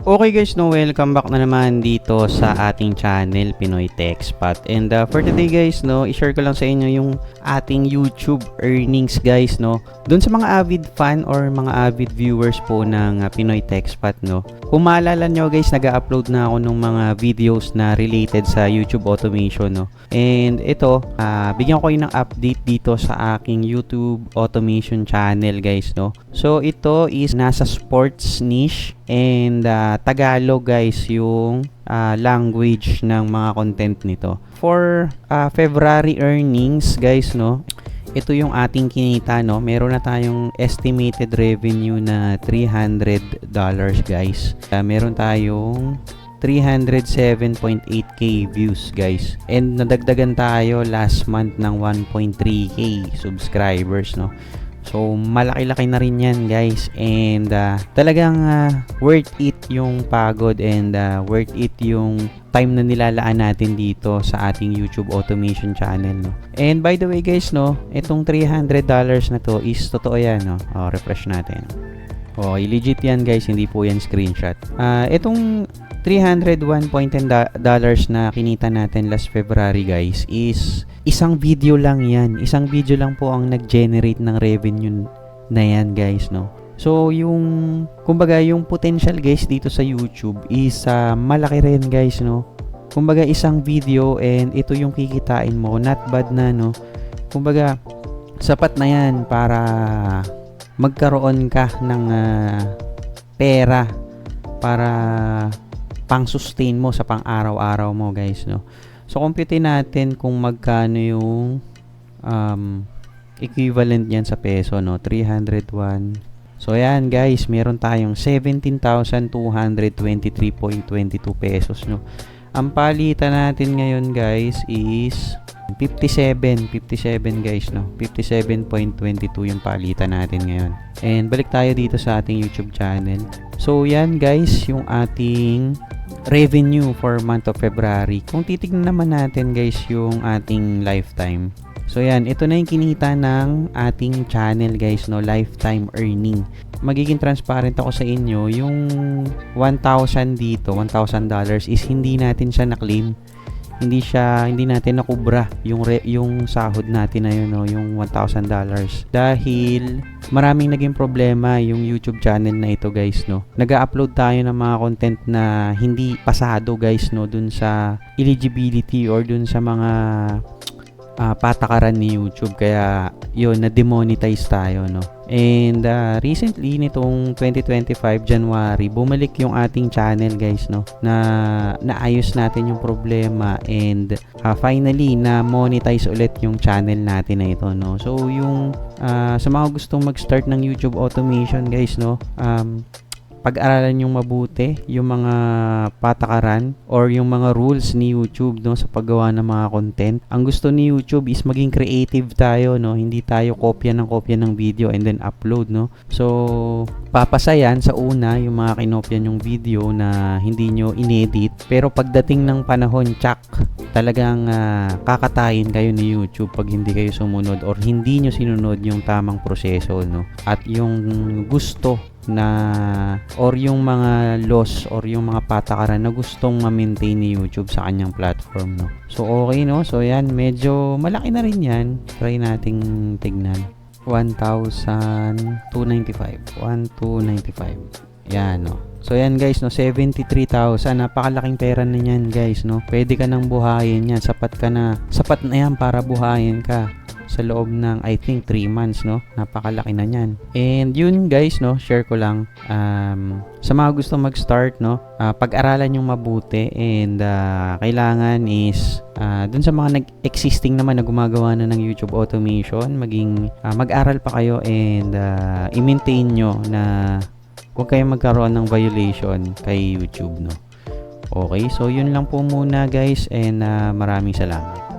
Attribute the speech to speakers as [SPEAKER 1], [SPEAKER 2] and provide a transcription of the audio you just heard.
[SPEAKER 1] Okay guys, no, welcome back na naman dito sa ating channel, Pinoy Tech Spot. And for today guys, no, i-share ko lang sa inyo yung ating YouTube earnings guys, no. Doon sa mga avid fan or mga avid viewers po ng Pinoy Tech Spot, no. Kung maalala nyo guys, nag-upload na ako ng mga videos na related sa YouTube automation, no. And ito, bigyan ko kayo ng update dito sa aking YouTube automation channel guys, no. So ito is nasa sports niche and Tagalog guys yung language ng mga content nito. For February earnings guys, no, ito yung ating kinita, no. Meron na tayong estimated revenue na $300 guys. Meron tayong 307.8k views guys. And nadagdagan tayo last month ng 1.3k subscribers, no. So, malaki-laki na rin yan guys. And talagang worth it yung pagod and worth it yung time na nilalaan natin dito sa ating YouTube automation channel, no. And by the way guys, no, itong $300 na to is totoo yan, no. Refresh natin. Legit yan guys, hindi po yan screenshot. Itong $301.10 na kinita natin last February guys is isang video lang yan. Isang video lang po ang nag-generate ng revenue na yan guys, no. So yung kumbaga yung potential guys dito sa YouTube is malaki rin guys, no. Kumbaga isang video and ito yung kikitain mo, not bad na, no. Kumbaga sapat na yan para magkaroon ka ng pera para pang-sustain mo sa pang-araw-araw mo guys, no. So compute natin kung magkano yung equivalent niyan sa peso, no. 301. So ayan guys, meron tayong 17,223.22 pesos, no. Ang palitan natin ngayon guys is 57 guys, no. 57.22 yung palitan natin ngayon. And balik tayo dito sa ating YouTube channel. So yan guys, yung ating revenue for month of February. Kung titignan naman natin guys yung ating lifetime. So yan, ito na yung kinita ng ating channel guys, no, lifetime earning. Magiging transparent ako sa inyo, yung 1,000 dito, $1,000 is hindi natin siya na-claim. Hindi natin nakubra yung sahod natin na yun, no, yung $1,000 dahil maraming naging problema yung YouTube channel na ito guys, no. Nag-upload tayo ng mga content na hindi pasado guys, no, dun sa eligibility or dun sa mga patakaran ni YouTube, kaya yun, na-demonetize tayo, no. And recently nitong 2025 January, bumalik yung ating channel guys, no, na naayos natin yung problema and finally na monetize ulit yung channel natin na ito, no. So yung sa mga gustong mag-start ng YouTube automation guys, no, pag-aralan yung mabuti yung mga patakaran or yung mga rules ni YouTube, no, sa paggawa ng mga content. Ang gusto ni YouTube is maging creative tayo, no, hindi tayo kopya ng video and then upload, no. So papasayan sa una yung mga kinopya yung video na hindi nyo inedit, pero pagdating ng panahon, tsak, talagang kakatayin kayo ni YouTube pag hindi kayo sumunod or hindi nyo sinunod yung tamang proseso, no, at yung gusto na or yung mga laws or yung mga patakaran na gustong ma-maintain ni YouTube sa kanyang platform, no. So okay, no. So yan, medyo malaki na rin yan. Try nating tignan. 1,295. Yan, no. So yan guys, no, 73,000. Napakalaking pera na yan guys, no. Pwede ka nang buhayin yan. Sapat na yan para buhayin ka sa loob ng I think 3 months, no. Napakalaki na niyan. And yun guys, no, share ko lang sa mga gusto mag-start, no, pag-aralan yung mabuti and kailangan is dun sa mga existing naman na gumagawa na ng YouTube automation, maging mag-aral pa kayo and i-maintain nyo na huwag kayong magkaroon ng violation kay YouTube, no. Okay, so yun lang po muna guys and maraming salamat.